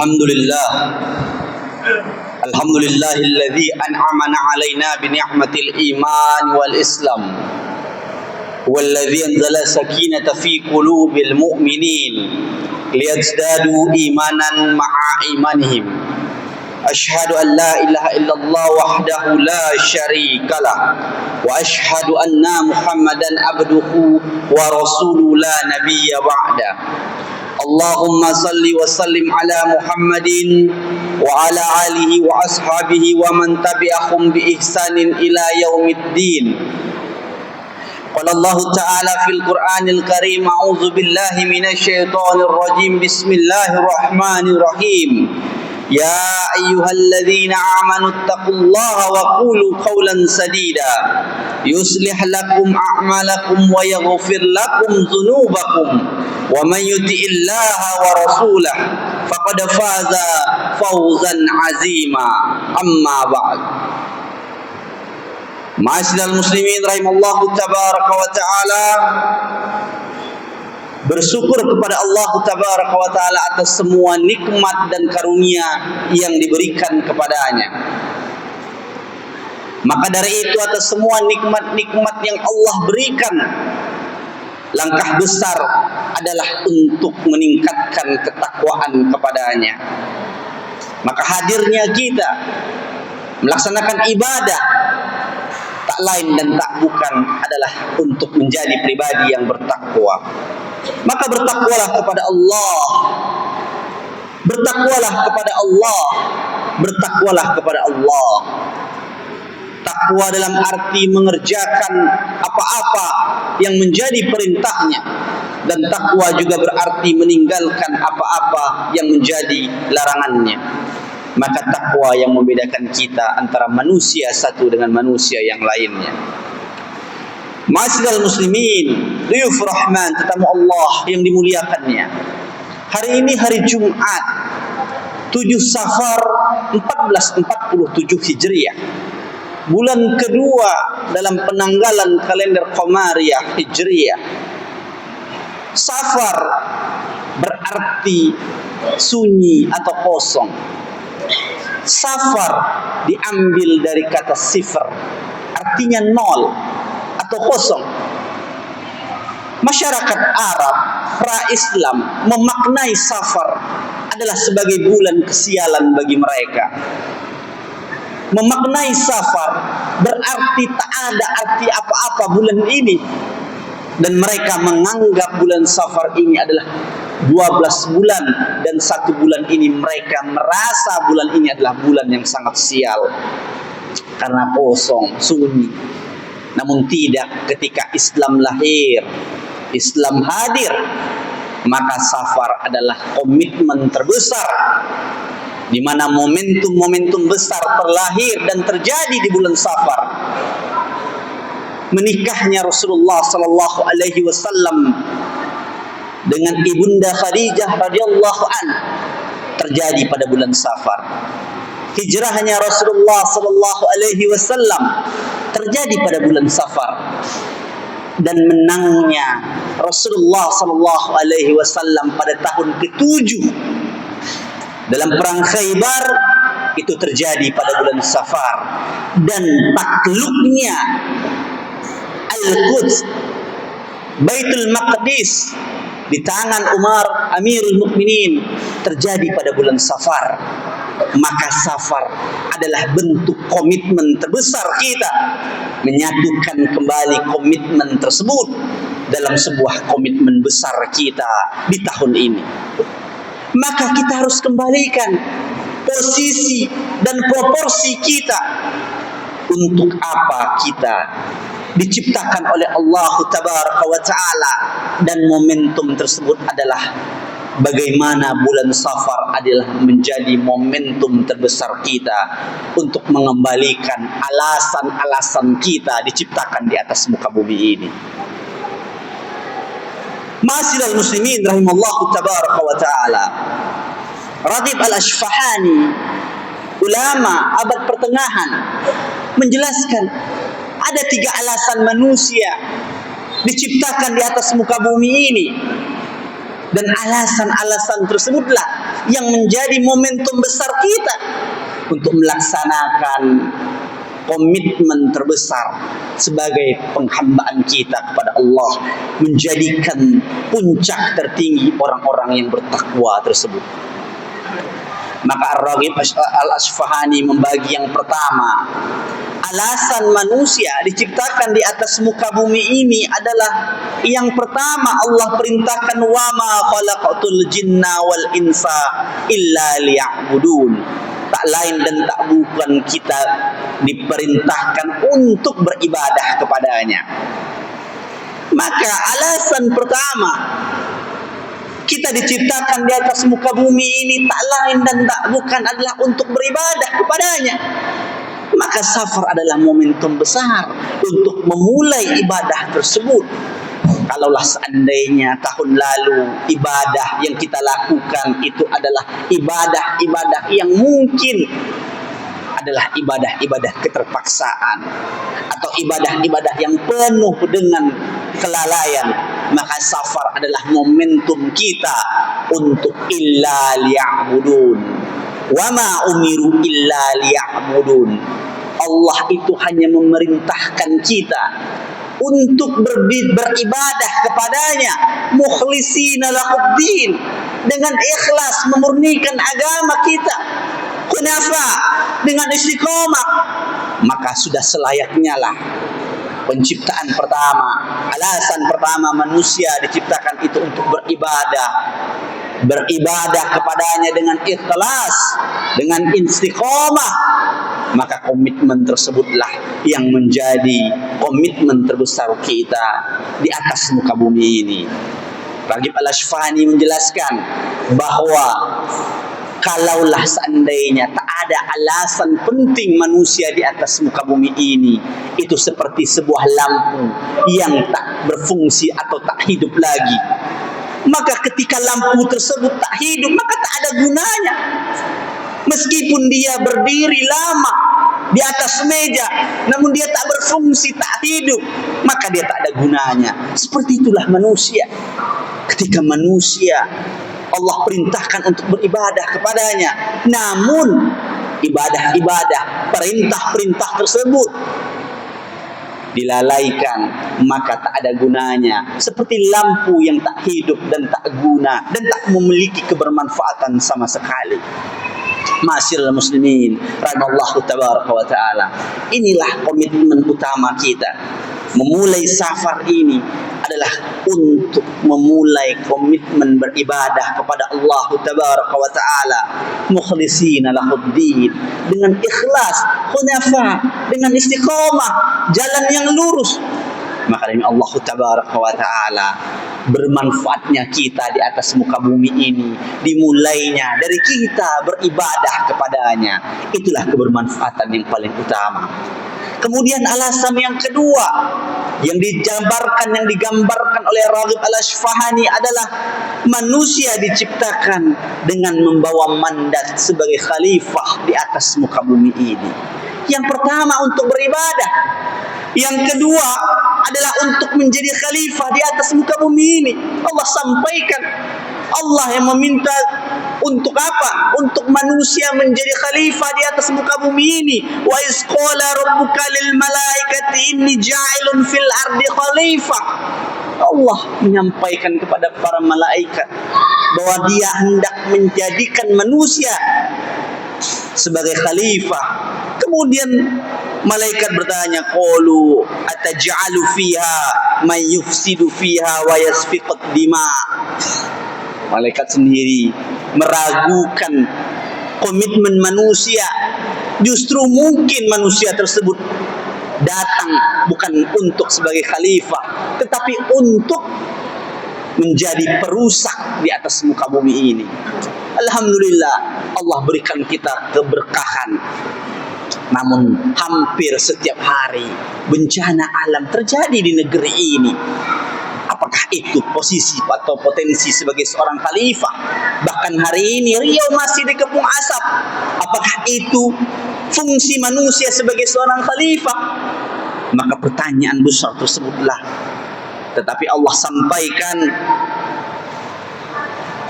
Alhamdulillah. Alhamdulillahilladzi an'amana 'alaina bi ni'matil iman wal islam. Walladzi anzala sakinata fi qulubil mu'minin liyazdadu imanan ma'a imanihim. Asyhadu an la ilaha illallah wahdahu la syarikalah wa asyhadu anna Muhammadan abduhu wa rasuluhu la nabiyya ba'da. Allahumma salli wa sallim ala Muhammadin wa ala alihi wa ashabihi wa man tabi'ahum bi ihsanin ila yaumiddin. Qala Allah Ta'ala fil Qur'anil Karim, a'udzu billahi minasy syaithanir rajim. Bismillahirrahmanirrahim. Ya ayyuhalladzina amanu taqullaha wa qulu qawlan sadida yuslih lakum a'malakum wa yaghfir lakum dzunubakum wa man yuti'illaha wa rasulahu faqad faza fawzan 'azima. Amma ba'd. Ma'asyiral muslimin rahimallahu tabaraka wa ta'ala, bersyukur kepada Allah Tabaraka wa Ta'ala atas semua nikmat dan karunia yang diberikan kepadanya. Maka dari itu, atas semua nikmat-nikmat yang Allah berikan, langkah besar adalah untuk meningkatkan ketakwaan kepadanya. Maka hadirnya kita melaksanakan ibadah tak lain dan tak bukan adalah untuk menjadi pribadi yang bertakwa. Maka bertakwalah kepada Allah. Bertakwalah kepada Allah. Bertakwalah kepada Allah. Takwa dalam arti mengerjakan apa-apa yang menjadi perintahnya, dan takwa juga berarti meninggalkan apa-apa yang menjadi larangannya. Maka takwa yang membedakan kita antara manusia satu dengan manusia yang lainnya. Ma'asyiral muslimin, dhuyuf rahman, tetamu Allah yang dimuliakannya. Hari ini hari Jumat 7 Safar 1447 Hijriah, bulan kedua dalam penanggalan kalender Qamariyah Hijriah. Safar berarti sunyi atau kosong. Safar diambil dari kata sifar, artinya nol atau kosong. Masyarakat Arab pra-Islam memaknai Safar adalah sebagai bulan kesialan bagi mereka. Memaknai Safar berarti tak ada arti apa-apa bulan ini, dan mereka menganggap bulan Safar ini adalah 12 bulan, dan 1 bulan ini mereka merasa bulan ini adalah bulan yang sangat sial karena kosong, sunyi. Namun tidak, ketika Islam lahir, Islam hadir, maka Safar adalah komitmen terbesar, di mana momentum-momentum besar terlahir dan terjadi di bulan Safar. Menikahnya Rasulullah sallallahu alaihi wasallam dengan ibunda Khadijah radhiyallahu an terjadi pada bulan Safar. Hijrahnya Rasulullah sallallahu alaihi wasallam terjadi pada bulan Safar, dan menangnya Rasulullah sallallahu alaihi wasallam pada tahun ke-7 dalam perang Khaybar itu terjadi pada bulan Safar, dan takluknya Al-Quds, Baitul Maqdis di tangan Umar Amirul Mukminin terjadi pada bulan Safar. Maka Safar adalah bentuk komitmen terbesar kita, menyatukan kembali komitmen tersebut dalam sebuah komitmen besar kita di tahun ini. Maka kita harus kembalikan posisi dan proporsi kita. Untuk apa kita diciptakan oleh Allah Tabaraka wa Ta'ala, dan momentum tersebut adalah bagaimana bulan Safar adalah menjadi momentum terbesar kita untuk mengembalikan alasan-alasan kita diciptakan di atas muka bumi ini. Ma'asyiral muslimin rahimallahu tabaraka wa ta'ala, Radib al-Ashfahani, ulama abad pertengahan, menjelaskan ada 3 alasan manusia diciptakan di atas muka bumi ini. Dan alasan-alasan tersebutlah yang menjadi momentum besar kita untuk melaksanakan komitmen terbesar sebagai penghambaan kita kepada Allah, menjadikan puncak tertinggi orang-orang yang bertakwa tersebut. Maka Ar-Raghib Al-Asfahani membagi yang pertama, alasan manusia diciptakan di atas muka bumi ini adalah yang pertama, Allah perintahkan wa ma khalaqatul jinna wal insa illa liya'budun. Tak lain dan tak bukan kita diperintahkan untuk beribadah kepadanya. Maka alasan pertama kita diciptakan di atas muka bumi ini tak lain dan tak bukan adalah untuk beribadah kepadanya. Maka safar adalah momentum besar untuk memulai ibadah tersebut. Kalaulah seandainya tahun lalu ibadah yang kita lakukan itu adalah ibadah-ibadah yang mungkin adalah ibadah-ibadah keterpaksaan atau ibadah-ibadah yang penuh dengan kelalaian, maka safar adalah momentum kita untuk illa liya'budun. Wa ma umiru illa liya'budun. Allah itu hanya memerintahkan kita untuk beribadah kepadanya, mukhlisina lahuddin, dengan ikhlas memurnikan agama kita, kunafa, dengan istiqomah. Maka sudah selayaknya lah penciptaan pertama, alasan pertama manusia diciptakan itu untuk beribadah kepadanya dengan ikhlas, dengan istiqomah. Maka komitmen tersebutlah yang menjadi komitmen terbesar kita di atas muka bumi ini. Raghib Al-Asfahani menjelaskan bahwa kalaulah seandainya tak ada alasan penting manusia di atas muka bumi ini, itu seperti sebuah lampu yang tak berfungsi atau tak hidup lagi. Maka ketika lampu tersebut tak hidup, maka tak ada gunanya. Meskipun dia berdiri lama di atas meja, namun dia tak berfungsi, tak hidup, maka dia tak ada gunanya. Seperti itulah manusia. Ketika manusia Allah perintahkan untuk beribadah kepadanya, namun ibadah-ibadah, perintah-perintah tersebut dilalaikan, maka tak ada gunanya. Seperti lampu yang tak hidup dan tak guna dan tak memiliki kebermanfaatan sama sekali. Ma'asyiral muslimin rahimallahu tabaraka wa ta'ala, inilah komitmen utama kita. Memulai safar ini adalah untuk memulai komitmen beribadah kepada Allah tabaraka wa ta'ala, mukhlisina lahuddin, dengan ikhlas, hunafa, dengan istiqomah, jalan yang lurus. Maka demi Allah tabaraka wa ta'ala, bermanfaatnya kita di atas muka bumi ini dimulainya dari kita beribadah kepadanya. Itulah kebermanfaatan yang paling utama. Kemudian alasan yang kedua yang digambarkan oleh Raghib Al-Asfahani adalah manusia diciptakan dengan membawa mandat sebagai khalifah di atas muka bumi ini. Yang pertama untuk beribadah, yang kedua adalah untuk menjadi khalifah di atas muka bumi ini. Allah sampaikan, Allah yang meminta untuk apa? Untuk manusia menjadi khalifah di atas muka bumi ini. Wa iz qala rabbuka lil malaikati inni ja'ilun fil ardi khalifah. Allah menyampaikan kepada para malaikat bahwa dia hendak menjadikan manusia sebagai khalifah. Kemudian malaikat bertanya, qalu ataj'alu fiha may yufsidu fiha wa yasfiqud dima. Malaikat sendiri meragukan komitmen manusia. Justru mungkin manusia tersebut datang bukan untuk sebagai khalifah, tetapi untuk menjadi perusak di atas muka bumi ini. Alhamdulillah, Allah berikan kita keberkahan. Namun hampir setiap hari bencana alam terjadi di negeri ini. Apakah itu posisi atau potensi sebagai seorang khalifah? Bahkan hari ini Riau masih dikepung asap. Apakah itu fungsi manusia sebagai seorang khalifah? Maka pertanyaan besar tersebutlah. Tetapi Allah sampaikan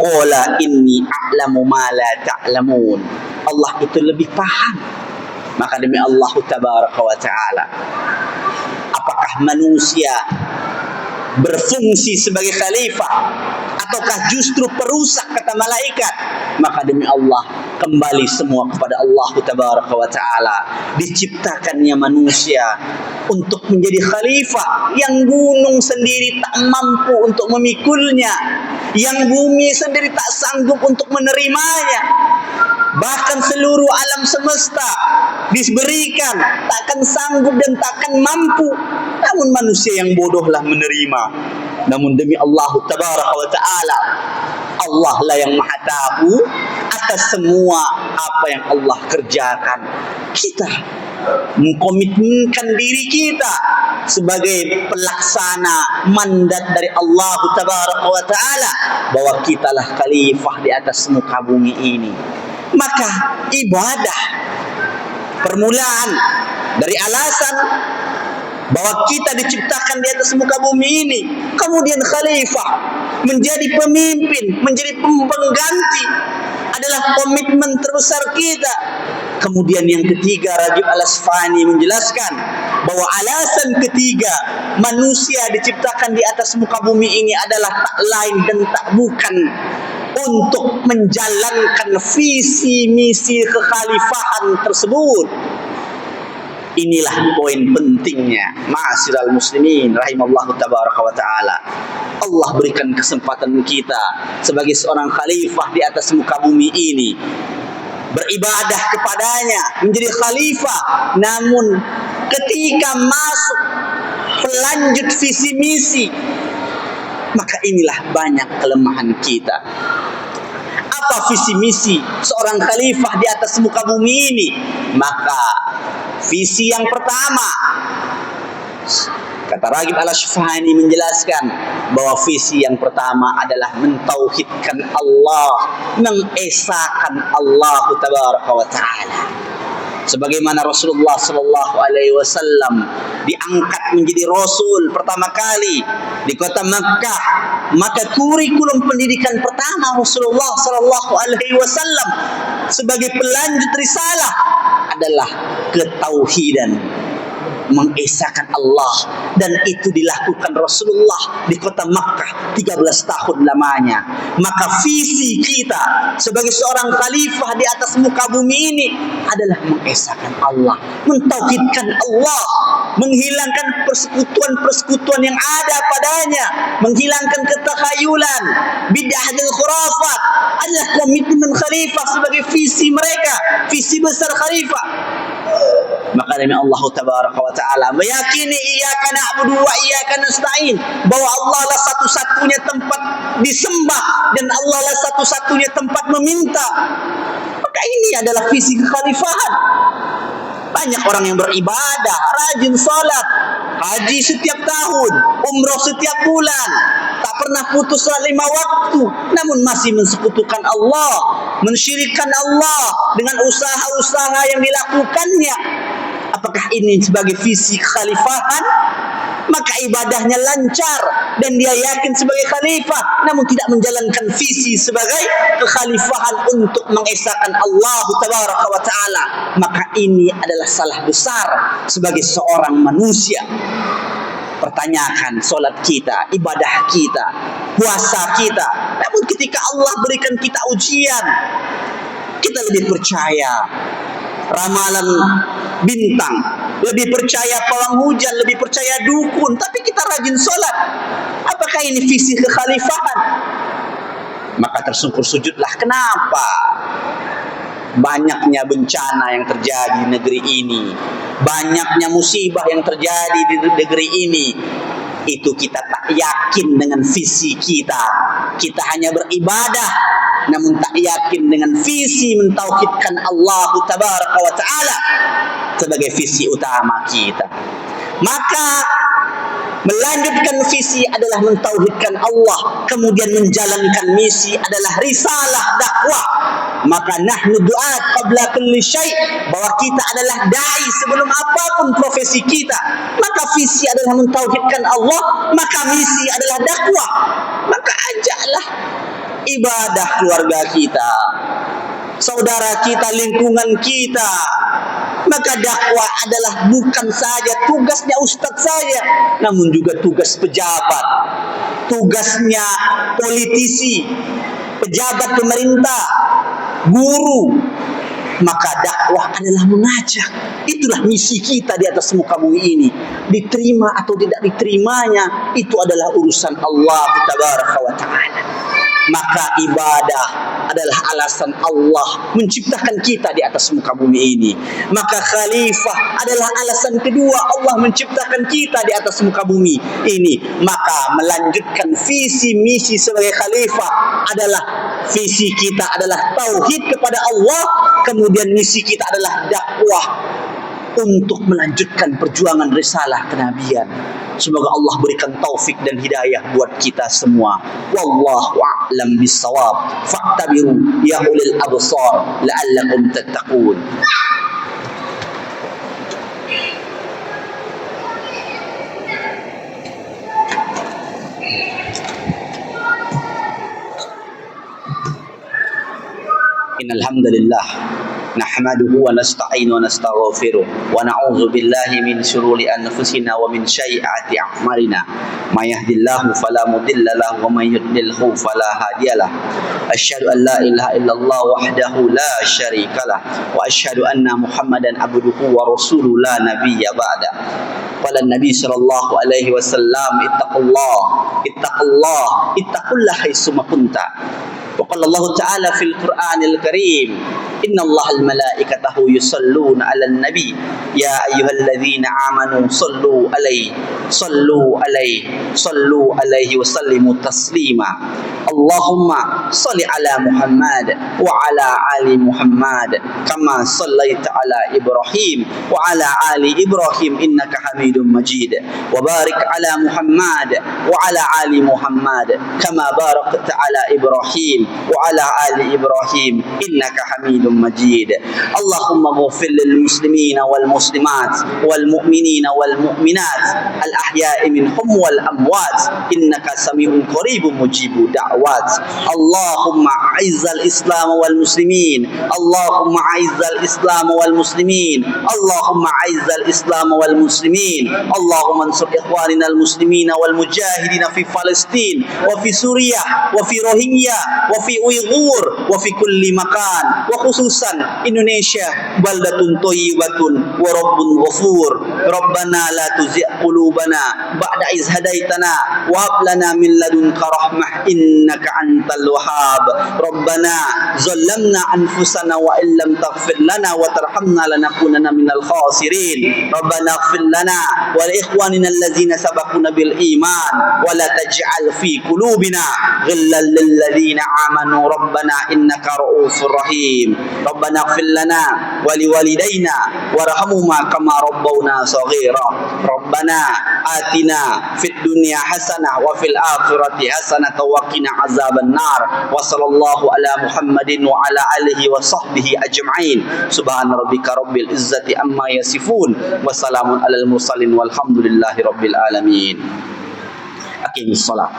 Qala inni a'lamu ma la ta'lamun. Allah itu lebih paham. Maka demi Allah tabaraka wa ta'ala, apakah manusia berfungsi sebagai khalifah ataukah justru perusak, kata malaikat? Maka demi Allah, kembali semua kepada Allah tabaraka wa ta'ala. Diciptakannya manusia untuk menjadi khalifah yang gunung sendiri tak mampu untuk memikulnya, yang bumi sendiri tak sanggup untuk menerimanya. Bahkan seluruh alam semesta diberikan, takkan sanggup dan takkan mampu. Namun manusia yang bodohlah menerima. Namun demi Allah tabaraka wa ta'ala, Allah lah yang maha tahu atas semua apa yang Allah kerjakan. Kita mengkomitmenkan diri kita sebagai pelaksana mandat dari Allah tabaraka wa ta'ala, bahwa kitalah khalifah di atas muka bumi ini. Maka ibadah, permulaan dari alasan bahwa kita diciptakan di atas muka bumi ini, kemudian khalifah, menjadi pemimpin, menjadi pengganti, adalah komitmen terbesar kita. Kemudian yang ketiga, Ragib Al-Asfahani menjelaskan bahwa alasan ketiga manusia diciptakan di atas muka bumi ini adalah tak lain dan tak bukan untuk menjalankan visi misi kekhalifahan tersebut. Inilah poin pentingnya, ma'asyiral muslimin rahimallahu tabaraka wa ta'ala. Allah berikan kesempatan kita sebagai seorang khalifah di atas muka bumi ini, beribadah kepadanya, menjadi khalifah. Namun ketika masuk pelanjut visi misi, maka inilah banyak kelemahan kita. Apa visi misi seorang khalifah di atas muka bumi ini? Maka visi yang pertama, kata Ragib Al-Asfahani menjelaskan bahwa visi yang pertama adalah mentauhidkan Allah, mengesahkan Allah tabaraka wa ta'ala. Sebagaimana Rasulullah sallallahu alaihi wasallam diangkat menjadi rasul pertama kali di kota Makkah, maka kurikulum pendidikan pertama Rasulullah sallallahu alaihi wasallam sebagai pelanjut risalah adalah ketauhidan, mengesahkan Allah. Dan itu dilakukan Rasulullah di kota Makkah 13 tahun lamanya. Maka visi kita sebagai seorang khalifah di atas muka bumi ini adalah mengesahkan Allah, mentauhidkan Allah, menghilangkan persekutuan-persekutuan yang ada padanya, menghilangkan ketakhayulan, bid'ah dan khurafat. Adalah komitmen khalifah sebagai visi mereka, visi besar khalifah. Maka demi Allah tabaraka wa ta'ala, meyakini iyyaka na'budu wa iyyaka nasta'in, bahwa Allah lah satu-satunya tempat disembah dan Allah lah satu-satunya tempat meminta. Maka ini adalah visi kekhalifahan. Banyak orang yang beribadah, rajin salat, haji setiap tahun, umrah setiap bulan, tak pernah putus salat 5 waktu, namun masih mensekutukan Allah, mensyirikkan Allah dengan usaha-usaha yang dilakukannya. Apakah ini sebagai visi kekhalifahan? Maka ibadahnya lancar dan dia yakin sebagai khalifah, namun tidak menjalankan visi sebagai kekhalifahan untuk mengesahkan Allah tabaraka wa ta'ala. Maka ini adalah salah besar sebagai seorang manusia. Pertanyakan solat kita, ibadah kita, puasa kita. Namun ketika Allah berikan kita ujian, kita lebih percaya ramalan bintang, lebih percaya pawang hujan, lebih percaya dukun, tapi kita rajin sholat. Apakah ini visi kekhalifahan? Maka tersungkur sujudlah. Kenapa banyaknya bencana yang terjadi di negeri ini, banyaknya musibah yang terjadi di negeri ini? Itu kita tak yakin dengan visi kita. Kita hanya beribadah, namun tak yakin dengan visi mentauhidkan Allah tabaraka wa ta'ala sebagai visi utama kita. Maka melanjutkan visi adalah mentauhidkan Allah, kemudian menjalankan misi adalah risalah dakwah. Maka nahnu du'at qabla kulli syai', bahwa kita adalah dai sebelum apapun profesi kita. Maka visi adalah mentauhidkan Allah, maka misi adalah dakwah. Maka ajaklah ibadah keluarga kita, saudara kita, lingkungan kita. Maka dakwah adalah bukan saja tugasnya ustadz saja, namun juga tugas pejabat, tugasnya politisi, pejabat pemerintah, guru. Maka dakwah adalah mengajak. Itulah misi kita di atas muka bumi ini. Diterima atau tidak diterimanya, itu adalah urusan Allah Tabaraka wa Ta'ala. Maka ibadah adalah alasan Allah menciptakan kita di atas muka bumi ini. Maka khalifah adalah alasan kedua Allah menciptakan kita di atas muka bumi ini. Maka melanjutkan visi misi sebagai khalifah adalah visi kita adalah tauhid kepada Allah. Kemudian misi kita adalah dakwah untuk melanjutkan perjuangan risalah kenabian. Semoga Allah berikan taufik dan hidayah buat kita semua. Wallahu a'lam bissawab. Fa'tabiru ya ulil absar la'allakum tattaqun. Innal hamdalillah nahmaduhu wa nasta'inu wa nastaghfiruh wa na'udzu billahi min shururi anfusina wa min sayyiati a'malina may yahdihillahu fala mudilla lahu wa may yudlilhu fala hadiyalah. Asyhadu an la ilaha illallah wahdahu la syarikalah wa asyhadu anna Muhammadan abduhu wa rasuluhu la nabiyya ba'da. Qala Nabi sallallahu alaihi wasallam ittaqullah haitsu ma kunta. وقال الله تعالى في القرآن الكريم إن الله الملائكته يصلون على النبي يا أيها الذين آمنوا صلوا عليه وسلموا تسليما اللهم صل على محمد وعلى آل محمد كما صليت على إبراهيم وعلى آل إبراهيم إنك حميد مجيد وبارك على محمد وعلى آل محمد كما باركت على إبراهيم وعلى آل إبراهيم إنك حميد مجيد اللهم اغفر للمسلمين والمسلمات والمؤمنين والمؤمنات الأحياء منهم والأموات إنك سميع قريب مجيب دعوات اللهم أعز الإسلام والمسلمين اللهم أعز الإسلام والمسلمين اللهم أعز الإسلام والمسلمين اللهم انصر إخواننا المسلمين والمجاهدين في فلسطين وفي سوريا وفي روهينيا وفي أيغور وفي كل مكان وخصوصا إندونيسيا بلدة طيبة ورب غفور ربنا لا تزغ قلوبنا بعد إذ هديتنا وهب لنا من لدنك رحمة إنك أنت الوهاب ربنا ظلمنا أنفسنا وإن لم تغفر لنا وترحمنا لنكونن من الخاسرين ربنا اغفر لنا ولإخواننا الذين سبقونا بالإيمان ولا تجعل في قلوبنا غلا للذين آمنوا ربنا إنك رؤوف رحيم ربنا اغفر لنا ولوالدينا وارحمهما كما ربونا صغيرا ربنا آتنا في الدنيا حسنة وفي الآخرة حسنة وقنا عذاب النار وصلى الله على محمد وعلى آله وصحبه أجمعين سبحان ربك رب العزة عما يصفون وسلام على المرسلين والحمد لله رب العالمين. أقيموا الصلاة.